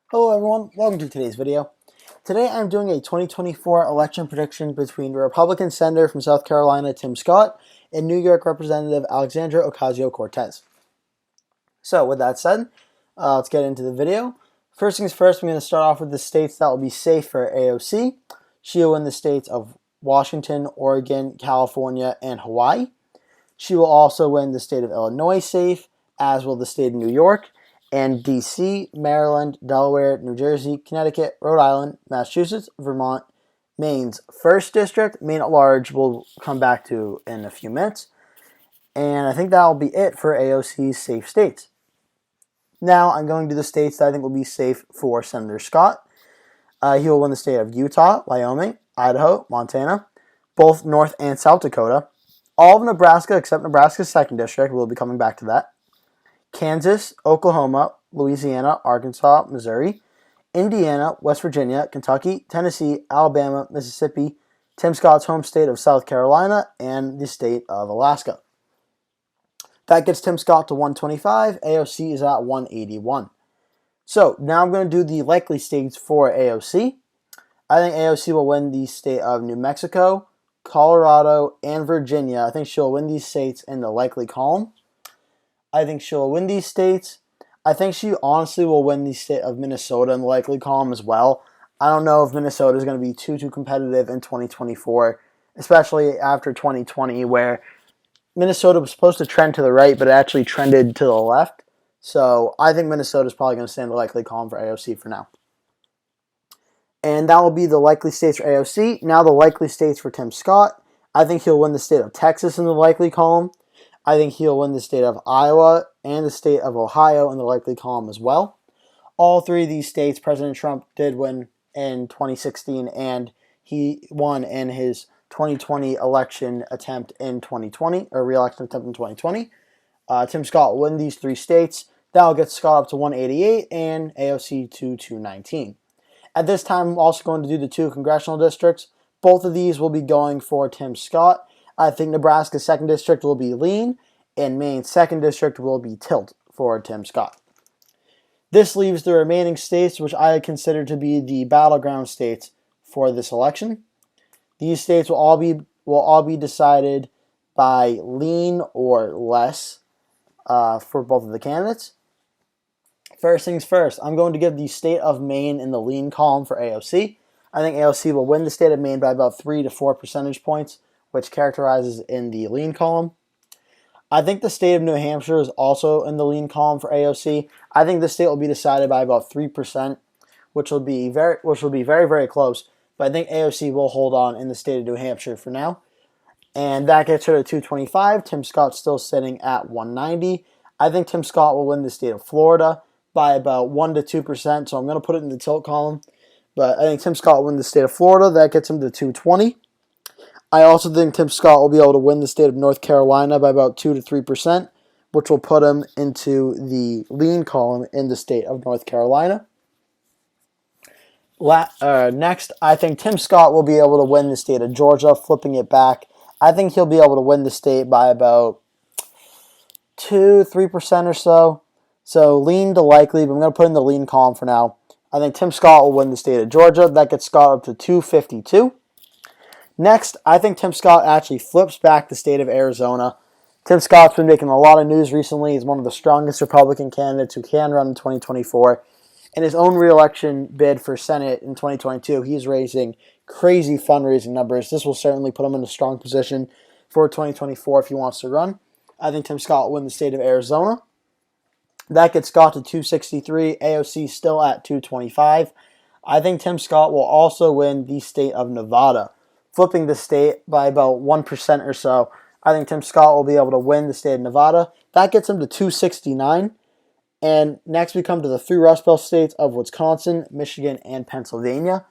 Hello everyone, welcome to today's video. Today I'm doing a 2024 election prediction between the Republican Senator from South Carolina, Tim Scott, and New York Representative Alexandra Ocasio Cortez. So with that said, let's get into the video. First things first, I'm going to start off with the states that will be safe for AOC. She will win the states of Washington, Oregon, California, and Hawaii. She will also win the state of Illinois safe, as will the state of New York, and D.C., Maryland, Delaware, New Jersey, Connecticut, Rhode Island, Massachusetts, Vermont, Maine's 1st District. Maine at large we'll come back to in a few minutes. And I think that'll be it for AOC's safe states. Now I'm going to the states that I think will be safe for Senator Scott. He will win the state of Utah, Wyoming, Idaho, Montana, both North and South Dakota. All of Nebraska except Nebraska's 2nd District. We'll be coming back to that. Kansas, Oklahoma, Louisiana, Arkansas, Missouri, Indiana, West Virginia, Kentucky, Tennessee, Alabama, Mississippi, Tim Scott's home state of South Carolina, and the state of Alaska. That gets Tim Scott to 125. AOC is at 181. So now I'm going to do the likely states for AOC. I think AOC will win the state of New Mexico, Colorado, and Virginia. I think she'll win these states in the likely column. I think she'll win these states. I think she honestly will win the state of Minnesota in the likely column as well. I don't know if Minnesota is going to be too competitive in 2024, especially after 2020 where Minnesota was supposed to trend to the right, but it actually trended to the left. So I think Minnesota is probably going to stay in the likely column for AOC for now. And that will be the likely states for AOC. Now the likely states for Tim Scott. I think he'll win the state of Texas in the likely column. I think he'll win the state of Iowa and the state of Ohio in the likely column as well. All three of these states, President Trump did win in 2016, and he won in his 2020 election attempt in 2020, or re-election attempt in 2020. Tim Scott will win these 3 states. That'll get Scott up to 188 and AOC to 219. At this time, I'm also going to do the 2 congressional districts. Both of these will be going for Tim Scott. I think Nebraska's 2nd District will be lean, and Maine's 2nd District will be tilt for Tim Scott. This leaves the remaining states, which I consider to be the battleground states for this election. These states will all be decided by lean or less for both of the candidates. First things first, I'm going to give the state of Maine in the lean column for AOC. I think AOC will win the state of Maine by about 3 to 4 percentage points, which characterizes in the lean column. I think the state of New Hampshire is also in the lean column for AOC. I think the state will be decided by about 3%, which will be very, very close. But I think AOC will hold on in the state of New Hampshire for now. And that gets her to 225. Tim Scott's still sitting at 190. I think Tim Scott will win the state of Florida by about 1 to 2%. So I'm going to put it in the tilt column. But I think Tim Scott will win the state of Florida. That gets him to 220. I also think Tim Scott will be able to win the state of North Carolina by about 2 to 3%, which will put him into the lean column in the state of North Carolina. Next, I think Tim Scott will be able to win the state of Georgia, flipping it back. I think he'll be able to win the state by about 2-3% or so. So lean to likely, but I'm going to put in the lean column for now. I think Tim Scott will win the state of Georgia. That gets Scott up to 252. Next, I think Tim Scott actually flips back the state of Arizona. Tim Scott's been making a lot of news recently. He's one of the strongest Republican candidates who can run in 2024. In his own re-election bid for Senate in 2022, he's raising crazy fundraising numbers. This will certainly put him in a strong position for 2024 if he wants to run. I think Tim Scott will win the state of Arizona. That gets Scott to 263. AOC still at 225. I think Tim Scott will also win the state of Nevada, flipping the state by about 1% or so. I think Tim Scott will be able to win the state of Nevada. That gets him to 269. And next we come to the 3 Rust Belt states of Wisconsin, Michigan, and Pennsylvania.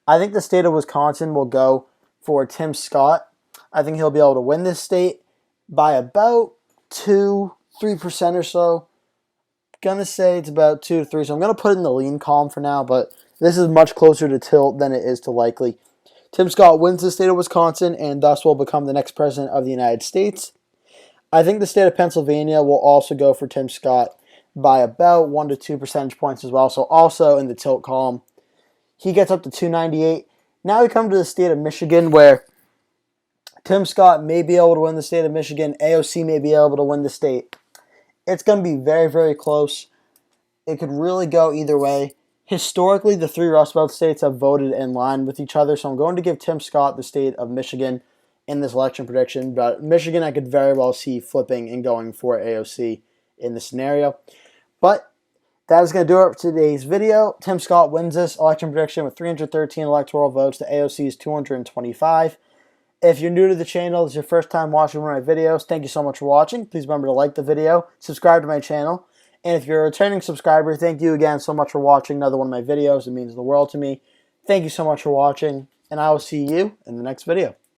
I think the state of Wisconsin will go for Tim Scott. I think he'll be able to win this state by about 2-3% or so. Gonna say it's about 2 to 3. So I'm gonna put it in the lean column for now, but this is much closer to tilt than it is to likely. Tim Scott wins the state of Wisconsin and thus will become the next president of the United States. I think the state of Pennsylvania will also go for Tim Scott. by about 1 to 2 percentage points as well. So also in the tilt column, he gets up to 298. Now we come to the state of Michigan, where Tim Scott may be able to win the state of Michigan. AOC may be able to win the state. It's going to be very, very close. It could really go either way. Historically, the three Rust Belt states have voted in line with each other, so I'm going to give Tim Scott the state of Michigan in this election prediction. But Michigan, I could very well see flipping and going for AOC in this scenario. But that is going to do it for today's video. Tim Scott wins this election prediction with 313 electoral votes to AOC's 225. If you're new to the channel, this is your first time watching one of my videos, thank you so much for watching. Please remember to like the video, subscribe to my channel. And if you're a returning subscriber, thank you again so much for watching another one of my videos. It means the world to me. Thank you so much for watching, and I will see you in the next video.